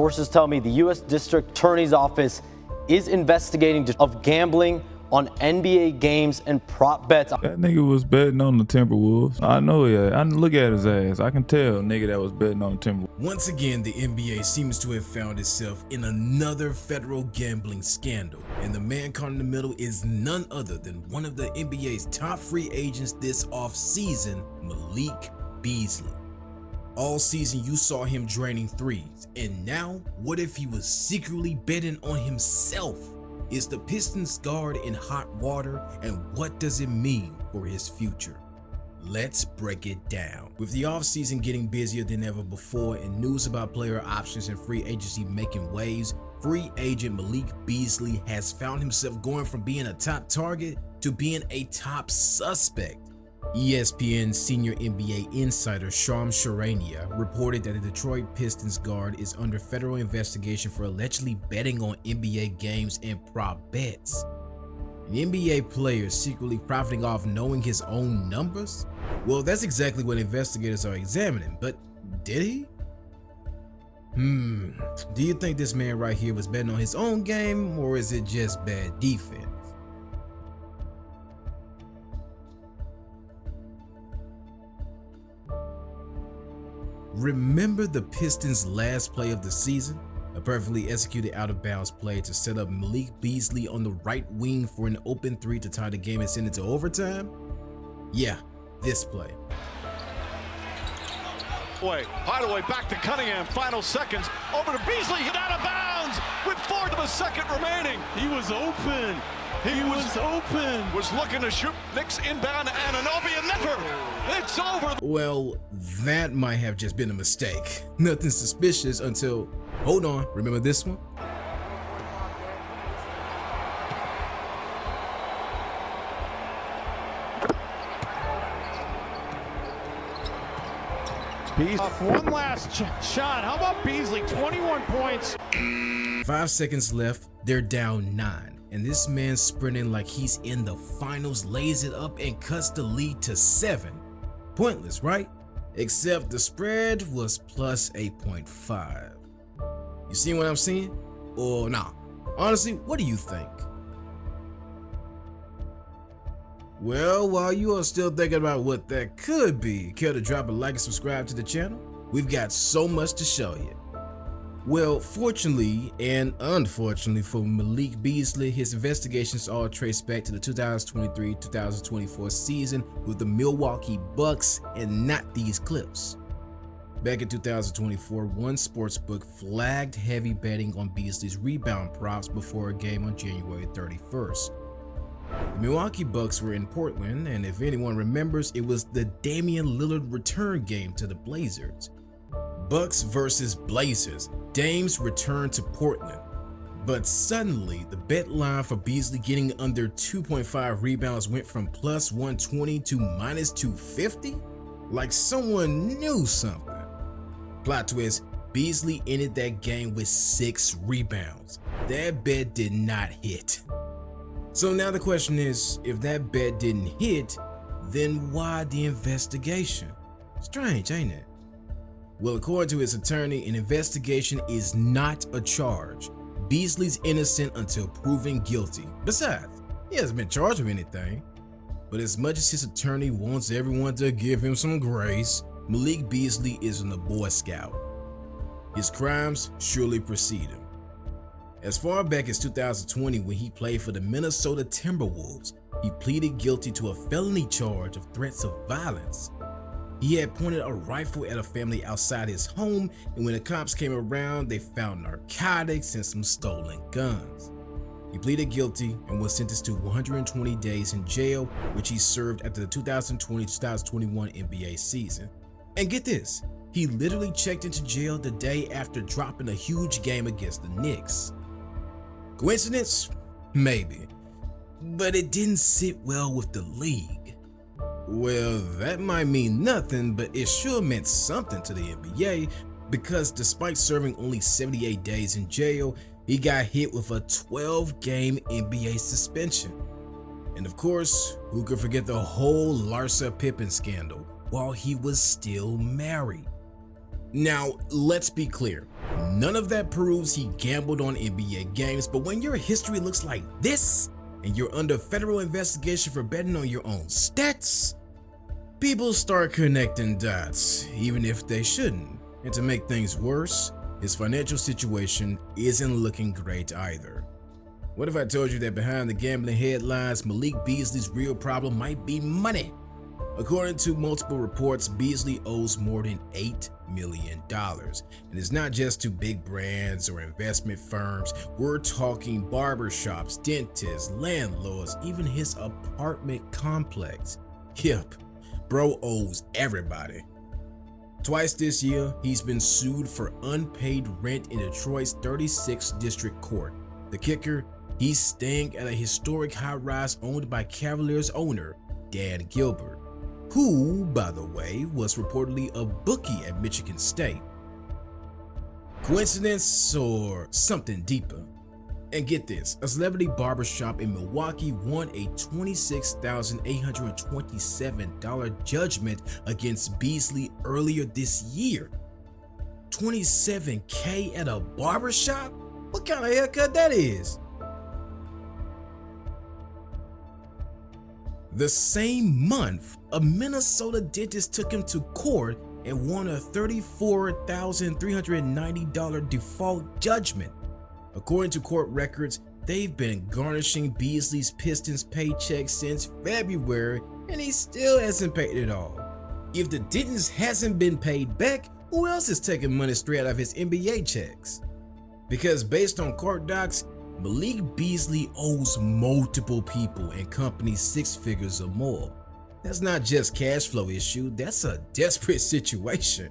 Sources tell me the U.S. District Attorney's Office is investigating of gambling on NBA games and prop bets. That nigga was betting on the Timberwolves. I know, yeah. I look at his ass. I can tell nigga that was betting on the Timberwolves. Once again, the NBA seems to have found itself in another federal gambling scandal, and the man caught in the middle is none other than one of the NBA's top free agents this offseason, Malik Beasley. All season you saw him draining threes, and now what if he was secretly betting on himself? Is the Pistons guard in hot water, and what does it mean for his future? Let's break it down. With the offseason getting busier than ever before and news about player options and free agency making waves, free agent Malik Beasley has found himself going from being a top target to being a top suspect. ESPN senior NBA insider Shams Charania reported that the Detroit Pistons guard is under federal investigation for allegedly betting on NBA games and prop bets. An NBA player secretly profiting off knowing his own numbers? Well, that's exactly what investigators are examining, but did he? Do you think this man right here was betting on his own game, or is it just bad defense? Remember the Pistons' last play of the season? A perfectly executed out-of-bounds play to set up Malik Beasley on the right wing for an open three to tie the game and send it to overtime? Yeah, this play. Hardaway back to Cunningham, final seconds, over to Beasley, hit out of bounds with 4 to the second remaining. He was open. He was open. Was looking to shoot. Knicks inbound to Anunoby and never. It's over. Well, that might have just been a mistake. Nothing suspicious until, hold on, remember this one? Off one last shot. How about Beasley? 21 points. 5 seconds left. They're down 9. And this man sprinting like he's in the finals lays it up and cuts the lead to 7. Pointless, right? Except the spread was plus 8.5. You see what I'm saying? Or nah? Honestly, what do you think? Well, while you are still thinking about what that could be, care to drop a like and subscribe to the channel? We've got so much to show you. Well, fortunately and unfortunately for Malik Beasley, his investigations all trace back to the 2023-2024 season with the Milwaukee Bucks and not these clips. Back in 2024, one sportsbook flagged heavy betting on Beasley's rebound props before a game on January 31st. The Milwaukee Bucks were in Portland, and if anyone remembers, it was the Damian Lillard return game to the Blazers. Bucks versus Blazers. Dame's return to Portland. But suddenly, the bet line for Beasley getting under 2.5 rebounds went from plus 120 to minus 250? Like someone knew something. Plot twist, Beasley ended that game with 6 rebounds. That bet did not hit. So now the question is, if that bet didn't hit, then why the investigation? Strange, ain't it? Well, according to his attorney, an investigation is not a charge. Beasley's innocent until proven guilty. Besides, he hasn't been charged with anything. But as much as his attorney wants everyone to give him some grace, Malik Beasley isn't a Boy Scout. His crimes surely precede him. As far back as 2020, when he played for the Minnesota Timberwolves, he pleaded guilty to a felony charge of threats of violence. He had pointed a rifle at a family outside his home, and when the cops came around, they found narcotics and some stolen guns. He pleaded guilty and was sentenced to 120 days in jail, which he served after the 2020-2021 NBA season. And get this, he literally checked into jail the day after dropping a huge game against the Knicks. Coincidence? Maybe. But it didn't sit well with the league. Well, that might mean nothing, but it sure meant something to the NBA, because despite serving only 78 days in jail, he got hit with a 12-game NBA suspension. And of course, who could forget the whole Larsa Pippen scandal while he was still married? Now, let's be clear. None of that proves he gambled on NBA games, but when your history looks like this, and you're under federal investigation for betting on your own stats, people start connecting dots, even if they shouldn't. And to make things worse, his financial situation isn't looking great either. What if I told you that behind the gambling headlines, Malik Beasley's real problem might be money? According to multiple reports, Beasley owes more than $8 million. And it's not just to big brands or investment firms. We're talking barbershops, dentists, landlords, even his apartment complex. Yep, bro owes everybody. Twice this year, he's been sued for unpaid rent in Detroit's 36th District Court. The kicker, he's staying at a historic high-rise owned by Cavaliers owner Dan Gilbert, who, by the way, was reportedly a bookie at Michigan State. Coincidence or something deeper? And get this, a celebrity barbershop in Milwaukee won a $26,827 judgment against Beasley earlier this year. $27K at a barbershop? What kind of haircut that is? The same month, a Minnesota dentist took him to court and won a $34,390 default judgment. According to court records, they've been garnishing Beasley's Pistons paycheck since February, and he still hasn't paid it all. If the dentist hasn't been paid back, who else is taking money straight out of his NBA checks? Because based on court docs, Malik Beasley owes multiple people and companies 6 figures or more. That's not just cash flow issue, that's a desperate situation.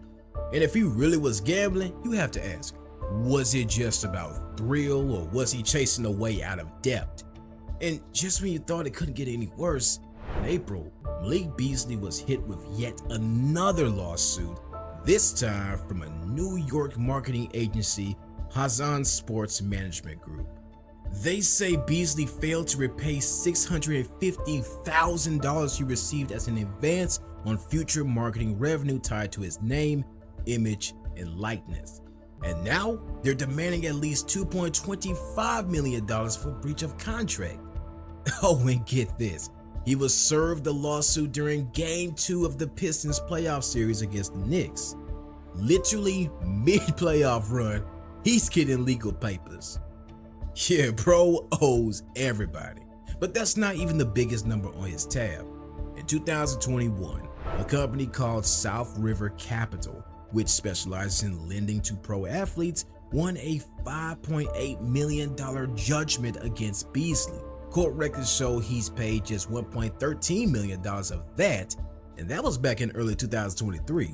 And if he really was gambling, you have to ask, was it just about thrill, or was he chasing a way out of debt? And just when you thought it couldn't get any worse, in April, Malik Beasley was hit with yet another lawsuit, this time from a New York marketing agency, Hazan Sports Management Group. They say Beasley failed to repay $650,000 he received as an advance on future marketing revenue tied to his name, image, and likeness. And now they're demanding at least $2.25 million for breach of contract. Oh, and get this, he was served the lawsuit during Game 2 of the Pistons playoff series against the Knicks. Literally mid-playoff run, he's getting legal papers. Yeah, bro owes everybody. But that's not even the biggest number on his tab. In 2021, a company called South River Capital, which specializes in lending to pro athletes, won a $5.8 million judgment against Beasley. Court records show he's paid just $1.13 million of that, and that was back in early 2023.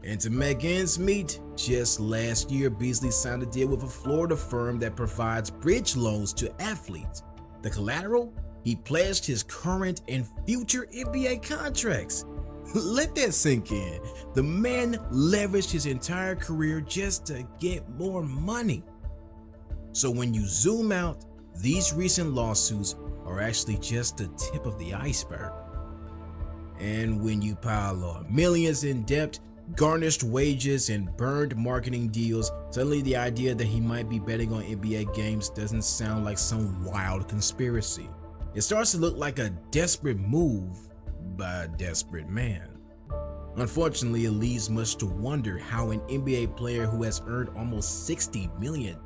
And to make ends meet, just last year Beasley signed a deal with a Florida firm that provides bridge loans to athletes. The collateral? He pledged his current and future NBA contracts. Let that sink in. The man leveraged his entire career just to get more money. So when you zoom out, these recent lawsuits are actually just the tip of the iceberg. And when you pile on millions in debt, garnished wages, and burned marketing deals, suddenly the idea that he might be betting on NBA games doesn't sound like some wild conspiracy. It starts to look like a desperate move by a desperate man. Unfortunately, it leaves much to wonder how an NBA player who has earned almost $60 million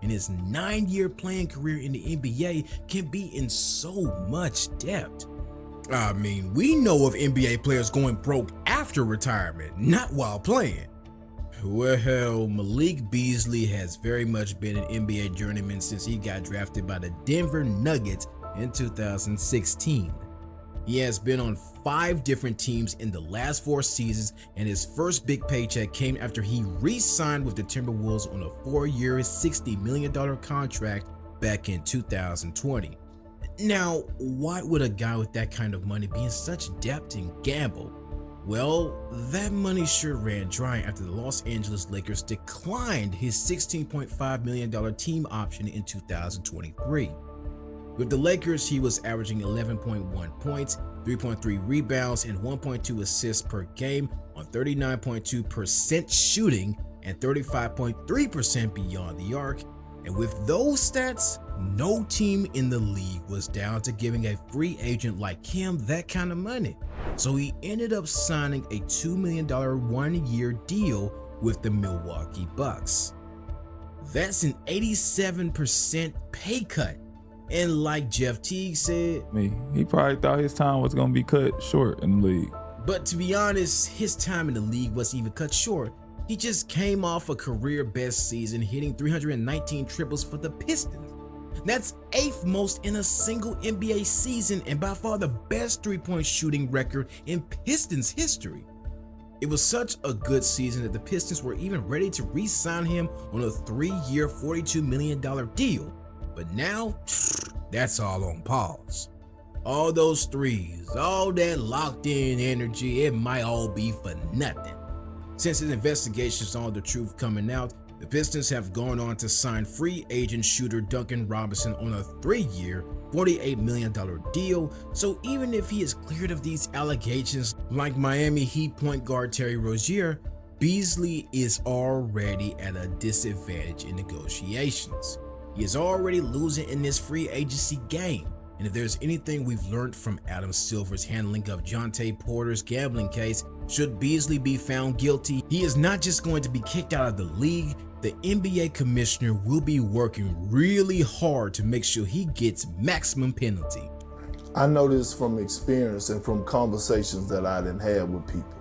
in his 9-year playing career in the NBA can be in so much debt. I mean, we know of NBA players going broke after retirement, not while playing. Well, Malik Beasley has very much been an NBA journeyman since he got drafted by the Denver Nuggets in 2016. He has been on 5 different teams in the last 4 seasons, and his first big paycheck came after he re-signed with the Timberwolves on a 4-year, $60 million contract back in 2020. Now, why would a guy with that kind of money be in such debt and gamble? Well, that money sure ran dry after the Los Angeles Lakers declined his $16.5 million team option in 2023. With the Lakers, he was averaging 11.1 points, 3.3 rebounds, and 1.2 assists per game on 39.2% shooting and 35.3% beyond the arc. And with those stats, no team in the league was down to giving a free agent like him that kind of money. So he ended up signing a $2 million one-year deal with the Milwaukee Bucks. That's an 87% pay cut. And like Jeff Teague said, He probably thought his time was gonna be cut short in the league. But to be honest, his time in the league wasn't even cut short. He just came off a career best season, hitting 319 triples for the Pistons. That's 8th most in a single NBA season and by far the best three-point shooting record in Pistons history. It was such a good season that the Pistons were even ready to re-sign him on a 3-year, $42 million deal. But now, that's all on pause. All those threes, all that locked-in energy, it might all be for nothing. Since his investigations on the truth coming out, the Pistons have gone on to sign free agent shooter Duncan Robinson on a 3-year, $48 million deal. So even if he is cleared of these allegations, like Miami Heat point guard Terry Rozier, Beasley is already at a disadvantage in negotiations. He is already losing in this free agency game. And if there's anything we've learned from Adam Silver's handling of Jontay Porter's gambling case, should Beasley be found guilty, he is not just going to be kicked out of the league. The NBA commissioner will be working really hard to make sure he gets maximum penalty. I know this from experience and from conversations that I didn't have with people,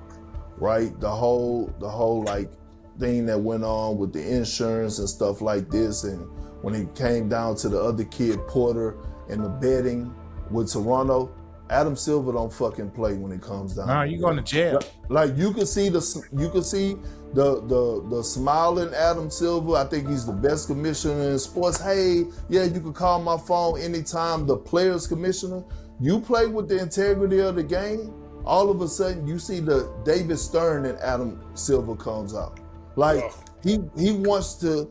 right? The whole like thing that went on with the insurance and stuff like this, and when it came down to the other kid, Porter, and the betting with Toronto, Adam Silver don't fucking play when it comes down. Nah, you going to jail. Like you can see the smiling Adam Silver. I think he's the best commissioner in sports. Hey, yeah, you can call my phone anytime. The players commissioner. You play with the integrity of the game, all of a sudden you see the David Stern and Adam Silver comes out. Like he wants to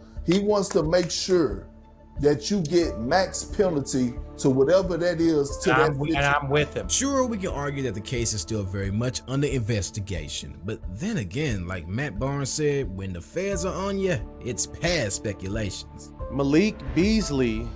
make sure that you get max penalty to whatever that is to that. And I'm with him. Sure, we can argue that the case is still very much under investigation, but then again, like Matt Barnes said, when the feds are on you, it's past speculations. Malik Beasley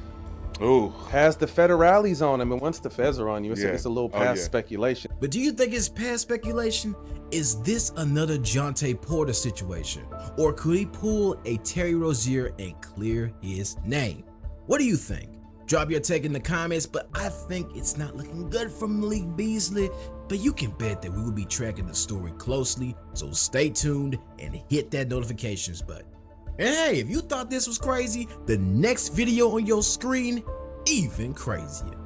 has the federales on him, and once the feds are on you, it's a little past speculation. But do you think it's past speculation? Is this another Jontay Porter situation? Or could he pull a Terry Rozier and clear his name? What do you think? Drop your take in the comments, but I think it's not looking good for Malik Beasley. But you can bet that we will be tracking the story closely, so stay tuned and hit that notifications button. And hey, if you thought this was crazy, the next video on your screen, even crazier.